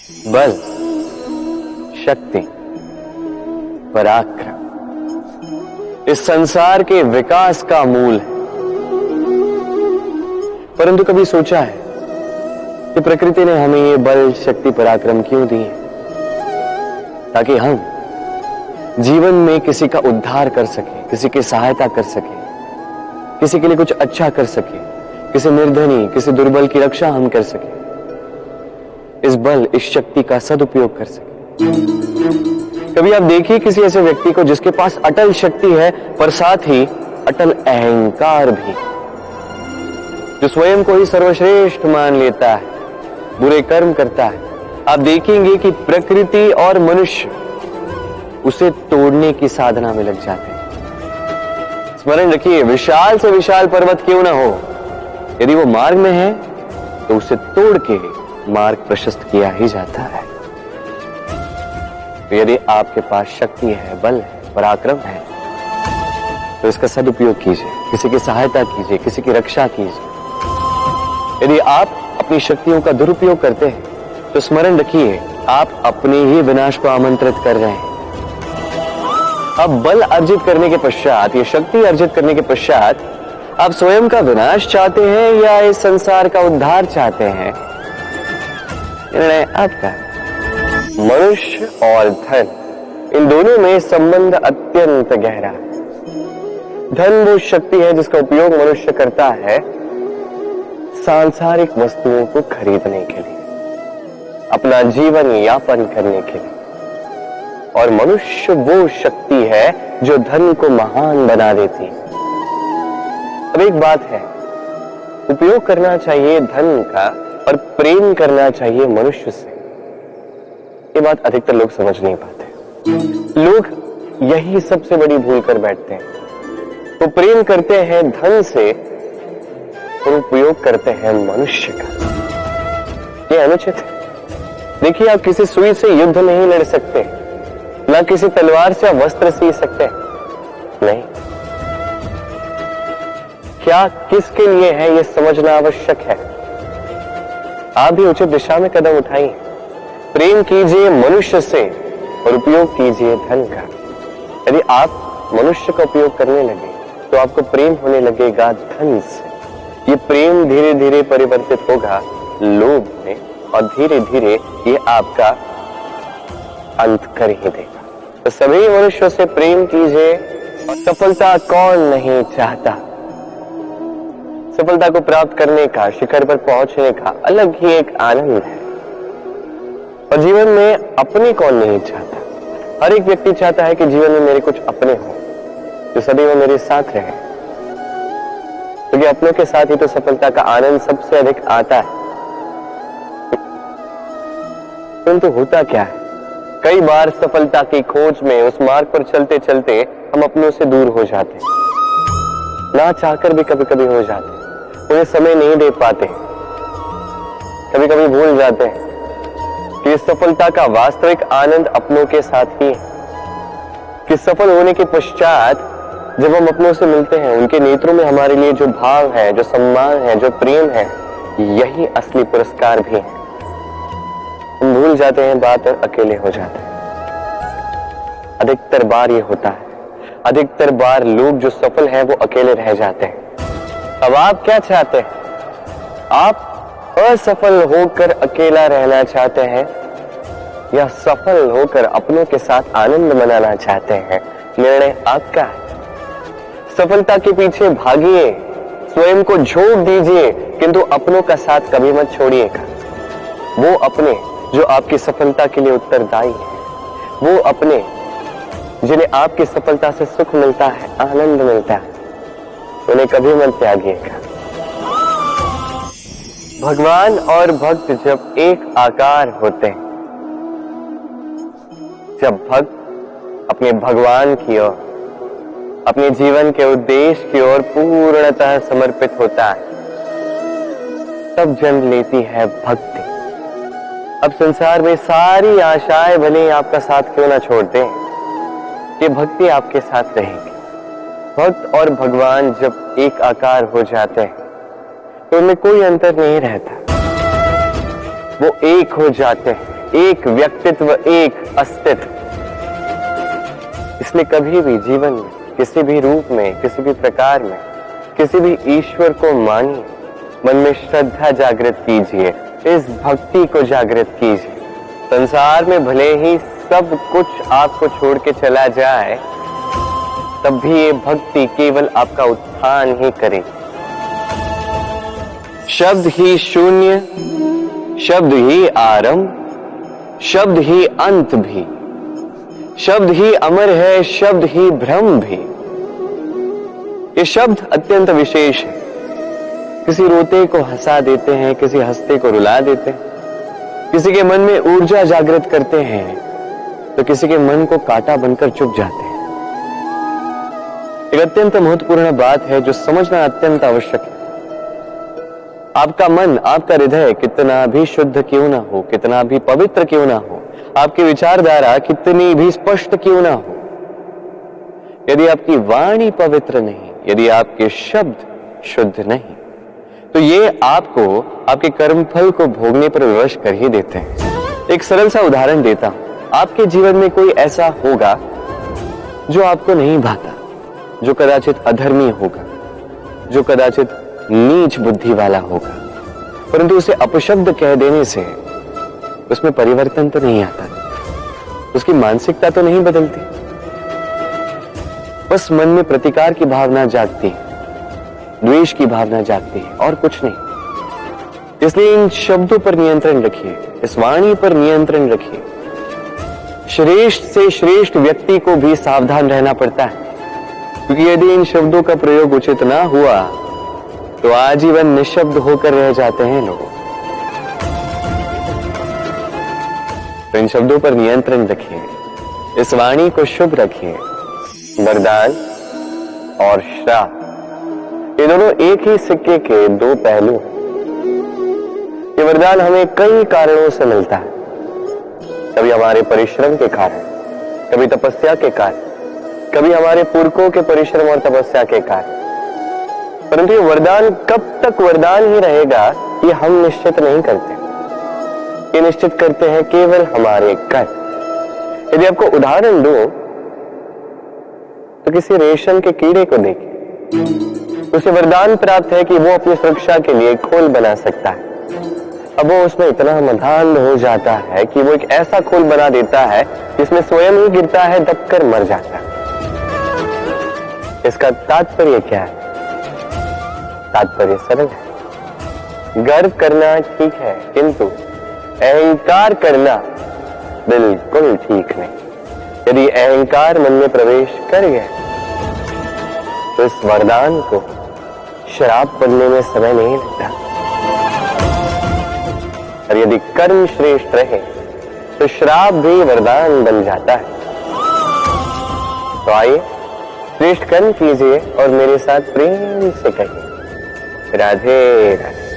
बल, शक्ति, पराक्रम इस संसार के विकास का मूल है। परंतु कभी सोचा है कि प्रकृति ने हमें ये बल, शक्ति, पराक्रम क्यों दिए? ताकि हम जीवन में किसी का उद्धार कर सके, किसी की सहायता कर सके, किसी के लिए कुछ अच्छा कर सके, किसी निर्धनी, किसी दुर्बल की रक्षा हम कर सके, इस बल, इस शक्ति का सदुपयोग कर सके। कभी आप देखिए किसी ऐसे व्यक्ति को जिसके पास अटल शक्ति है पर साथ ही अटल अहंकार भी, जो स्वयं को ही सर्वश्रेष्ठ मान लेता है, बुरे कर्म करता है। आप देखेंगे कि प्रकृति और मनुष्य उसे तोड़ने की साधना में लग जाते हैं। स्मरण रखिए, विशाल से विशाल पर्वत क्यों ना हो, यदि वो मार्ग में है तो उसे तोड़ के मार्ग प्रशस्त किया ही जाता है। तो यदि आपके पास शक्ति है, बल है, पराक्रम है, तो इसका सदुपयोग कीजिए, किसी की सहायता कीजिए, किसी की रक्षा कीजिए। यदि आप अपनी शक्तियों का दुरुपयोग करते हैं तो स्मरण रखिए, आप अपने ही विनाश को आमंत्रित कर रहे हैं। अब बल अर्जित करने के पश्चात, ये शक्ति अर्जित करने के पश्चात आप स्वयं का विनाश चाहते हैं या इस संसार का उद्धार चाहते हैं, निर्णय आपका। मनुष्य और धन, इन दोनों में संबंध अत्यंत गहरा है। धन वो शक्ति है जिसका उपयोग मनुष्य करता है सांसारिक वस्तुओं को खरीदने के लिए, अपना जीवन यापन करने के लिए। और मनुष्य वो शक्ति है जो धन को महान बना देती है। अब एक बात है, उपयोग करना चाहिए धन का और प्रेम करना चाहिए मनुष्य से। ये बात अधिकतर लोग समझ नहीं पाते। लोग यही सबसे बड़ी भूल कर बैठते हैं। वो प्रेम करते हैं धन से और उपयोग करते हैं मनुष्य का। ये अनुचित है। देखिए, आप किसी सुई से युद्ध नहीं लड़ सकते, ना किसी तलवार से वस्त्र सी सकते नहीं। क्या किसके लिए है यह समझना आवश्यक है। आप भी उचित दिशा में कदम उठाइए। प्रेम कीजिए मनुष्य से और उपयोग कीजिए धन का। यदि आप मनुष्य का उपयोग करने लगे तो आपको प्रेम होने लगेगा धन से। ये प्रेम धीरे धीरे परिवर्तित होगा लोभ में और धीरे धीरे ये आपका अंत कर ही देगा। तो सभी मनुष्यों से प्रेम कीजिए। सफलता कौन नहीं चाहता? सफलता को प्राप्त करने का, शिखर पर पहुंचने का अलग ही एक आनंद है। और जीवन में अपने कौन नहीं चाहता? हर एक व्यक्ति चाहता है कि जीवन में मेरे कुछ अपने हो जो सदैव मेरे साथ रहे, क्योंकि अपनों के साथ ही तो सफलता का आनंद सबसे अधिक आता है। परंतु होता क्या है, कई बार सफलता की खोज में उस मार्ग पर चलते चलते हम अपनों से दूर हो जाते हैं, ना चाहकर भी कभी कभी हो जाते हैं। उन्हें समय नहीं दे पाते, कभी कभी भूल जाते हैं कि सफलता का वास्तविक आनंद अपनों के साथ ही है। कि सफल होने के पश्चात जब हम अपनों से मिलते हैं, उनके नेत्रों में हमारे लिए जो भाव है, जो सम्मान है, जो प्रेम है, यही असली पुरस्कार भी है। हम भूल जाते हैं बात और अकेले हो जाते हैं। अधिकतर बार ये होता है। अधिकतर बार लोग जो सफल हैं वो अकेले रह जाते हैं। अब आप क्या चाहते हैं? आप असफल होकर अकेला रहना चाहते हैं या सफल होकर अपनों के साथ आनंद मनाना चाहते हैं? निर्णय आपका है। सफलता के पीछे भागिए, स्वयं को झोंक दीजिए, किंतु अपनों का साथ कभी मत छोड़िएगा। वो अपने जो आपकी सफलता के लिए उत्तरदायी है, वो अपने जिन्हें आपकी सफलता से सुख मिलता है, आनंद मिलता है, उन्हें कभी मत त्यागिएगा। भगवान और भक्त जब एक आकार होते हैं, जब भक्त अपने भगवान की ओर, अपने जीवन के उद्देश्य की ओर पूर्णतः समर्पित होता है, तब जन्म लेती है भक्ति। अब संसार में सारी आशाएं भले ही आपका साथ क्यों ना छोड़ दें, ये भक्ति आपके साथ रहेगी। भक्त और भगवान जब एक आकार हो जाते हैं तो उनमें कोई अंतर नहीं रहता। वो एक हो जाते हैं। एक व्यक्तित्व, एक अस्तित्व। इसलिए कभी भी जीवन में, किसी भी रूप में, किसी भी प्रकार में, किसी भी ईश्वर को मानिए, मन में श्रद्धा जागृत कीजिए, इस भक्ति को जागृत कीजिए। संसार में भले ही सब कुछ आपको छोड़ के चला जाए, तब भी ये भक्ति केवल आपका उत्थान ही करेगी। शब्द ही शून्य, शब्द ही आरंभ, शब्द ही अंत भी, शब्द ही अमर है, शब्द ही ब्रह्म भी। ये शब्द अत्यंत विशेष है। किसी रोते को हंसा देते हैं, किसी हंसते को रुला देते हैं, किसी के मन में ऊर्जा जागृत करते हैं, तो किसी के मन को कांटा बनकर चुभ जाते हैं। एक अत्यंत महत्वपूर्ण बात है जो समझना अत्यंत आवश्यक है। आपका मन, आपका हृदय कितना भी शुद्ध क्यों ना हो, कितना भी पवित्र क्यों ना हो, आपकी विचारधारा कितनी भी स्पष्ट क्यों ना हो, यदि आपकी वाणी पवित्र नहीं, यदि आपके शब्द शुद्ध नहीं, तो ये आपको आपके कर्मफल को भोगने पर विवश कर ही देते हैं। एक सरल सा उदाहरण देता हूं। आपके जीवन में कोई ऐसा होगा जो आपको नहीं भाता, जो कदाचित अधर्मी होगा, जो कदाचित नीच बुद्धि वाला होगा, परंतु उसे अपशब्द कह देने से उसमें परिवर्तन तो नहीं आता, उसकी मानसिकता तो नहीं बदलती, बस मन में प्रतिकार की भावना जागती है, द्वेष की भावना जागती है और कुछ नहीं। इसलिए इन शब्दों पर नियंत्रण रखिए, इस वाणी पर नियंत्रण रखिए। श्रेष्ठ से श्रेष्ठ व्यक्ति को भी सावधान रहना पड़ता है, क्योंकि यदि इन शब्दों का प्रयोग उचित ना हुआ तो आजीवन निशब्द होकर रह जाते हैं लोग। तो इन शब्दों पर नियंत्रण रखिए, इस वाणी को शुभ रखिए। वरदान और श्राप, ये दोनों एक ही सिक्के के दो पहलू हैं। ये वरदान हमें कई कारणों से मिलता है, कभी हमारे परिश्रम के कारण, कभी तपस्या के कारण, कभी हमारे पुरखों के परिश्रम और तपस्या के कारण। परंतु ये वरदान कब तक वरदान ही रहेगा, ये हम निश्चित नहीं करते। ये निश्चित करते हैं केवल हमारे कर्म। यदि आपको उदाहरण दूं तो किसी रेशम के कीड़े को देखिए, उसे वरदान प्राप्त है कि वो अपनी सुरक्षा के लिए खोल बना सकता है। अब वो उसमें इतना मधान हो जाता है कि वो एक ऐसा खोल बना देता है जिसमें स्वयं ही गिरता है, दबकर मर जाता है। इसका तात्पर्य क्या है? तात्पर्य सरल है। गर्व करना ठीक है, किंतु अहंकार करना बिल्कुल ठीक नहीं। यदि अहंकार मन में प्रवेश कर गया तो इस वरदान को श्राप बनने में समय नहीं लगता। और यदि कर्म श्रेष्ठ रहे तो श्राप भी वरदान बन जाता है। तो आइए श्रेष्ठ कर्म कीजिए और मेरे साथ प्रेम से कहिए, राधे राधे।